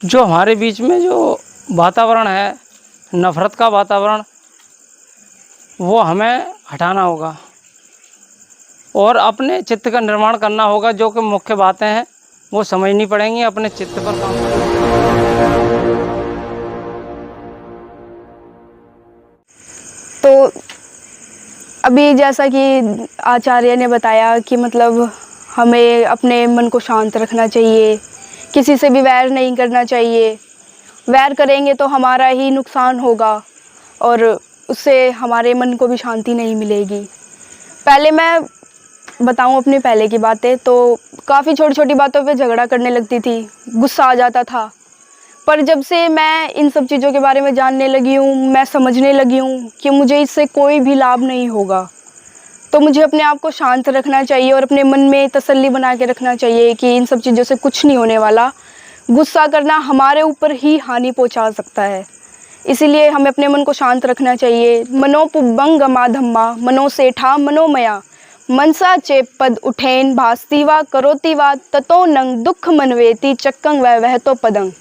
जो हमारे बीच में जो वातावरण है, नफ़रत का वातावरण, वो हमें हटाना होगा और अपने चित्त का निर्माण करना होगा। जो कि मुख्य बातें हैं वो समझनी पड़ेंगी, अपने चित्त पर काम करना पड़ेगा। तो अभी जैसा कि आचार्य ने बताया कि मतलब हमें अपने मन को शांत रखना चाहिए, किसी से भी वैर नहीं करना चाहिए। वैर करेंगे तो हमारा ही नुकसान होगा और उससे हमारे मन को भी शांति नहीं मिलेगी। पहले मैं बताऊं अपनी पहले की बातें, तो काफ़ी छोटी छोटी बातों पे झगड़ा करने लगती थी, गुस्सा आ जाता था। पर जब से मैं इन सब चीज़ों के बारे में जानने लगी हूँ, मैं समझने लगी हूँ कि मुझे इससे कोई भी लाभ नहीं होगा, तो मुझे अपने आप को शांत रखना चाहिए और अपने मन में तसल्ली बना के रखना चाहिए कि इन सब चीज़ों से कुछ नहीं होने वाला। गुस्सा करना हमारे ऊपर ही हानि पहुंचा सकता है, इसीलिए हमें अपने मन को शांत रखना चाहिए। मनोपुब्बं गमाधम्मा मनोसेठा मनोमया मनसा चेप पद उठेन भास्ति वा करोति वा ततो नंग दुख मनवेति चक्कं वह तो पदंग।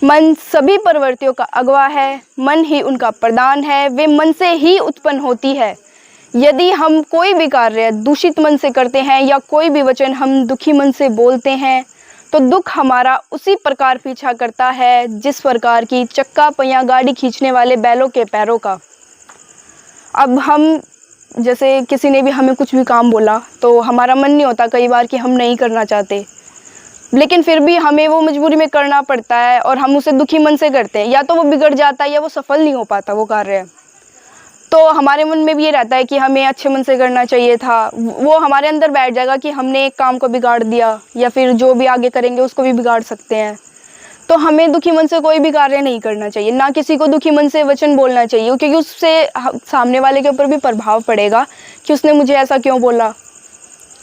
मन सभी प्रवृत्तियों का अगवा है, मन ही उनका प्रधान है, वे मन से ही उत्पन्न होती है। यदि हम कोई भी कार्य दूषित मन से करते हैं या कोई भी वचन हम दुखी मन से बोलते हैं, तो दुख हमारा उसी प्रकार पीछा करता है जिस प्रकार की चक्का पहिया गाड़ी खींचने वाले बैलों के पैरों का। अब हम जैसे किसी ने भी हमें कुछ भी काम बोला तो हमारा मन नहीं होता कई बार कि हम नहीं करना चाहते, लेकिन फिर भी हमें वो मजबूरी में करना पड़ता है और हम उसे दुखी मन से करते हैं। या तो वो बिगड़ जाता है या वो सफल नहीं हो पाता वो कार्य। तो हमारे मन में भी ये रहता है कि हमें अच्छे मन से करना चाहिए था, वो हमारे अंदर बैठ जाएगा कि हमने एक काम को बिगाड़ दिया या फिर जो भी आगे करेंगे उसको भी बिगाड़ सकते हैं। तो हमें दुखी मन से कोई भी कार्य नहीं करना चाहिए, ना किसी को दुखी मन से वचन बोलना चाहिए, क्योंकि उससे सामने वाले के ऊपर भी प्रभाव पड़ेगा कि उसने मुझे ऐसा क्यों बोला,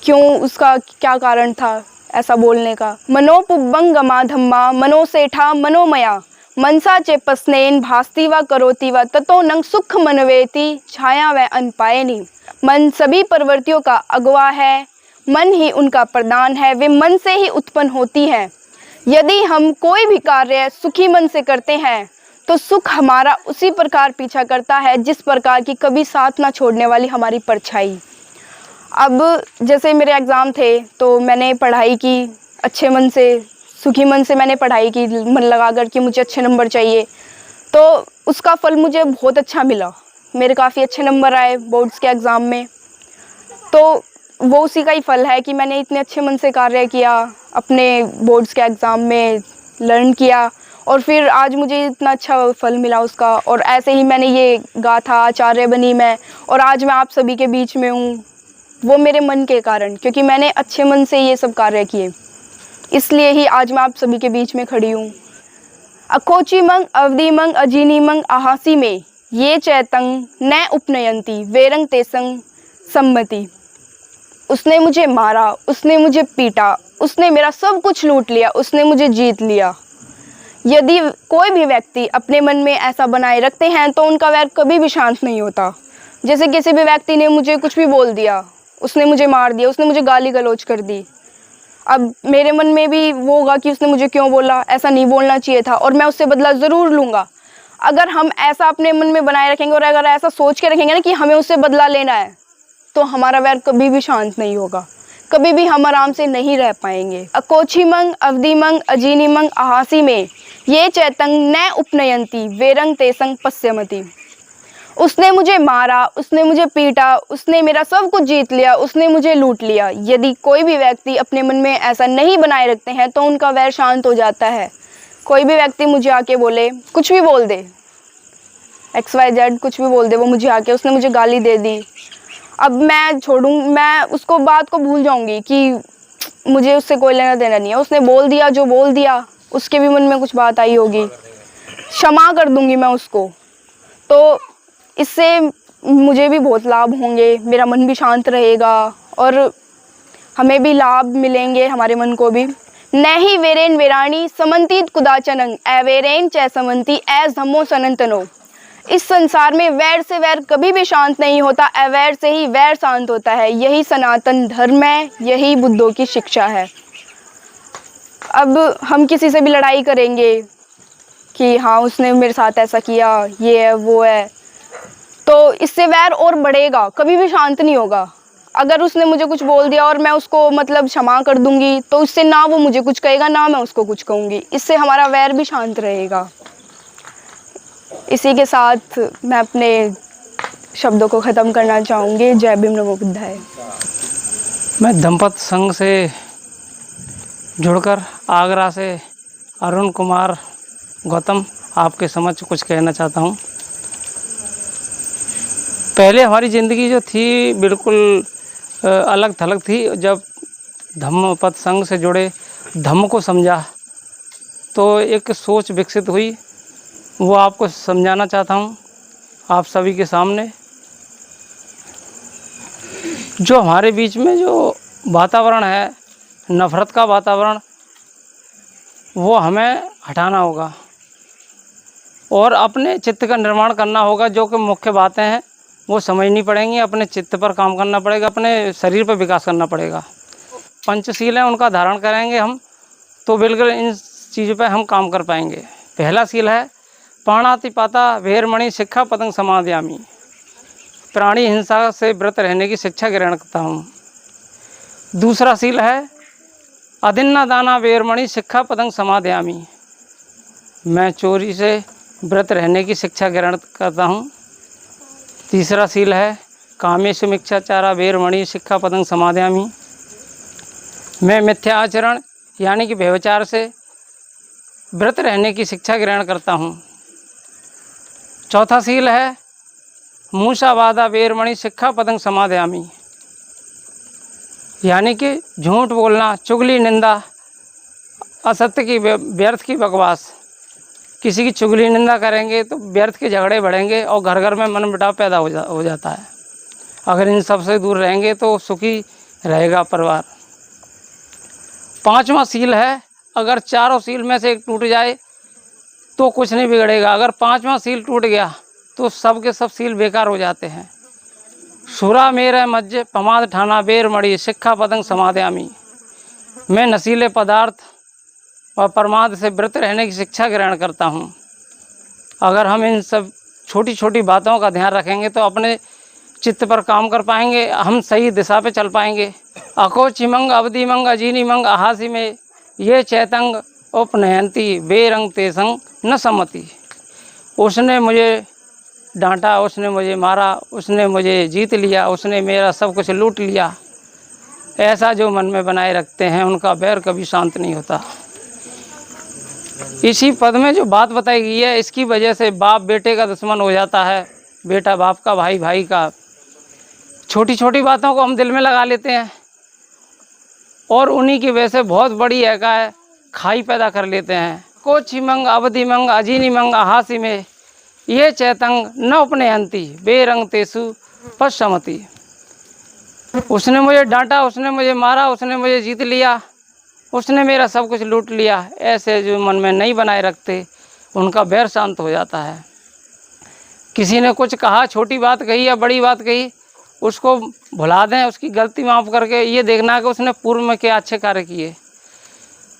क्यों, उसका क्या कारण था ऐसा बोलने का। मनोपुब्बं गमाधम्मा मनोसेठा मनोमया मनसा चेपस्नेन भास्ति व करोति व ततो नंग सुख मनवेति छाया व अनपायनी। मन सभी प्रवृत्तियों का अगवा है, मन ही उनका प्रधान है, वे मन से ही उत्पन्न होती है। यदि हम कोई भी कार्य सुखी मन से करते हैं तो सुख हमारा उसी प्रकार पीछा करता है जिस प्रकार की कभी साथ ना छोड़ने वाली हमारी परछाई। अब जैसे मेरे एग्ज़ाम थे तो मैंने पढ़ाई की अच्छे मन से, सुखी मन से मैंने पढ़ाई की, मन लगा कर कि मुझे अच्छे नंबर चाहिए, तो उसका फल मुझे बहुत अच्छा मिला। मेरे काफ़ी अच्छे नंबर आए बोर्ड्स के एग्ज़ाम में, तो वो उसी का ही फल है कि मैंने इतने अच्छे मन से कार्य किया, अपने बोर्ड्स के एग्ज़ाम में लर्न किया और फिर आज मुझे इतना अच्छा फल मिला उसका। और ऐसे ही मैंने ये गाथा आचार्य बनी मैं, और आज मैं आप सभी के बीच में हूँ, वो मेरे मन के कारण, क्योंकि मैंने अच्छे मन से ये सब कार्य किए, इसलिए ही आज मैं आप सभी के बीच में खड़ी हूँ। अकोची मंग अवधि मंग अजीनी मंग आहासी में ये चैतंग न उपनयंती वेरंग तेसंग सम्मति। उसने मुझे मारा, उसने मुझे पीटा, उसने मेरा सब कुछ लूट लिया, उसने मुझे जीत लिया। यदि कोई भी व्यक्ति अपने मन में ऐसा बनाए रखते हैं तो उनका वैर कभी भी शांत नहीं होता। जैसे किसी भी व्यक्ति ने मुझे कुछ भी बोल दिया, उसने मुझे मार दिया, उसने मुझे गाली गलौज कर दी, अब मेरे मन में भी वो होगा कि उसने मुझे क्यों बोला, ऐसा नहीं बोलना चाहिए था, और मैं उससे बदला ज़रूर लूँगा। अगर हम ऐसा अपने मन में बनाए रखेंगे और अगर ऐसा सोच के रखेंगे ना कि हमें उससे बदला लेना है, तो हमारा वैर कभी भी शांत नहीं होगा, कभी भी हम आराम से नहीं रह पाएंगे। अकोछी मंग अवधि मंग अजीनी मंग आहासी में ये चैतंग न उपनयंती वेरंग तेसंग पश्यमति। उसने मुझे मारा, उसने मुझे पीटा, उसने मेरा सब कुछ जीत लिया, उसने मुझे लूट लिया। यदि कोई भी व्यक्ति अपने मन में ऐसा नहीं बनाए रखते हैं तो उनका वैर शांत हो जाता है। कोई भी व्यक्ति मुझे आके बोले, कुछ भी बोल दे, XYZ कुछ भी बोल दे, वो मुझे आके, उसने मुझे गाली दे दी, अब मैं मैं उसको बात को भूल जाऊंगी कि मुझे उससे कोई लेना देना नहीं है, उसने बोल दिया जो बोल दिया, उसके भी मन में कुछ बात आई होगी, क्षमा कर दूंगी मैं उसको। तो इससे मुझे भी बहुत लाभ होंगे, मेरा मन भी शांत रहेगा और हमें भी लाभ मिलेंगे, हमारे मन को भी। न ही वेरेन वेराणी समंतीत कुदाचनंग अवेरेन च समंती एस धम्मो सनंतनो। इस संसार में वैर से वैर कभी भी शांत नहीं होता, अवैर से ही वैर शांत होता है। यही सनातन धर्म है, यही बुद्धों की शिक्षा है। अब हम किसी से भी लड़ाई करेंगे कि हाँ उसने मेरे साथ ऐसा किया, ये है वो है, तो इससे वैर और बढ़ेगा, कभी भी शांत नहीं होगा। अगर उसने मुझे कुछ बोल दिया और मैं उसको मतलब क्षमा कर दूंगी, तो उससे ना वो मुझे कुछ कहेगा ना मैं उसको कुछ कहूँगी, इससे हमारा वैर भी शांत रहेगा। इसी के साथ मैं अपने शब्दों को ख़त्म करना चाहूँगी। जय भीम, नमो बुद्धाय। मैं धम्मपद संघ से जुड़कर आगरा से अरुण कुमार गौतम आपके समक्ष कुछ कहना चाहता हूँ। पहले हमारी ज़िंदगी जो थी बिल्कुल अलग थलग थी। जब धम्मपद संघ से जुड़े, धम्म को समझा, तो एक सोच विकसित हुई, वो आपको समझाना चाहता हूँ आप सभी के सामने। जो हमारे बीच में जो वातावरण है, नफ़रत का वातावरण, वो हमें हटाना होगा और अपने चित्त का निर्माण करना होगा। जो कि मुख्य बातें हैं वो समझनी पड़ेंगी, अपने चित्त पर काम करना पड़ेगा, अपने शरीर पर विकास करना पड़ेगा। पंचशील हैं, उनका धारण करेंगे हम तो बिल्कुल इन चीज़ों पे हम काम कर पाएंगे। पहला शील है पाणातिपाता वेरमणि शिक्षा पतंग समादयामी। प्राणी हिंसा से व्रत रहने की शिक्षा ग्रहण करता हूँ। दूसरा शील है अदिन्ना दाना वेरमणि शिक्षा पतंग समादयामी। मैं चोरी से व्रत रहने की शिक्षा ग्रहण करता हूँ। तीसरा शील है कामेषु मिच्छाचारा वेरमणि शिक्षा पतंग समादयामी। मैं मिथ्या आचरण यानी कि व्यभिचार से व्रत रहने की शिक्षा ग्रहण करता हूँ। चौथा शील है मूषावादा वेरमणि शिक्षा पतंग समादयामी, यानी कि झूठ बोलना, चुगली, निंदा, असत्य की, व्यर्थ की बकवास। किसी की चुगली निंदा करेंगे तो व्यर्थ के झगड़े बढ़ेंगे और घर घर में मनमुटाव पैदा हो जाता है। अगर इन सब से दूर रहेंगे तो सुखी रहेगा परिवार। पांचवा शील है अगर चारों शील में से एक टूट जाए तो कुछ नहीं बिगड़ेगा। अगर पांचवा शील टूट गया तो सब के सब शील बेकार हो जाते हैं। सुरा मेरे मज्ज पमाद ठाना वेरमणि शिक्षा पतंग समादयामी। मैं नशीले पदार्थ और प्रमाद से व्रत रहने की शिक्षा ग्रहण करता हूँ। अगर हम इन सब छोटी छोटी बातों का ध्यान रखेंगे तो अपने चित्त पर काम कर पाएंगे, हम सही दिशा पे चल पाएंगे। अको चिमंग अवधि मंग अजीनी मंग अहासी में ये चैतंग उपनयंती बेरंग तेसंग न सम्मति। उसने मुझे डांटा, उसने मुझे मारा, उसने मुझे जीत लिया, उसने मेरा सब कुछ लूट लिया, ऐसा जो मन में बनाए रखते हैं उनका बैर कभी शांत नहीं होता। इसी पद में जो बात बताई गई है, इसकी वजह से बाप बेटे का दुश्मन हो जाता है, बेटा बाप का, भाई भाई का। छोटी छोटी बातों को हम दिल में लगा लेते हैं और उन्हीं की वजह से बहुत बड़ी खाई पैदा कर लेते हैं। कोची मंग अवधि मंग अजीनी मंग अहासी में ये चैतंग न उपनयंती बेरंग तेसु पश्चमति। उसने मुझे डांटा, उसने मुझे मारा, उसने मुझे जीत लिया, उसने मेरा सब कुछ लूट लिया, ऐसे जो मन में नहीं बनाए रखते उनका बैर शांत हो जाता है। किसी ने कुछ कहा, छोटी बात कही या बड़ी बात कही, उसको भुला दें, उसकी गलती माफ़ करके ये देखना कि उसने पूर्व में क्या अच्छे कार्य किए।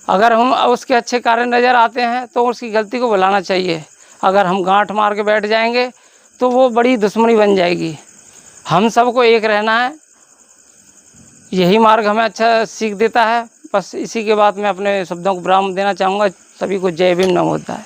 अगर हम उसके अच्छे कार्य नज़र आते हैं तो उसकी गलती को भुलाना चाहिए। अगर हम गांठ मार के बैठ जाएंगे तो वो बड़ी दुश्मनी बन जाएगी। हम सबको एक रहना है, यही मार्ग हमें अच्छा सीख देता है। बस इसी के बाद मैं अपने शब्दों को विराम देना चाहूँगा। सभी को जय भीम, नमो बुद्धाय।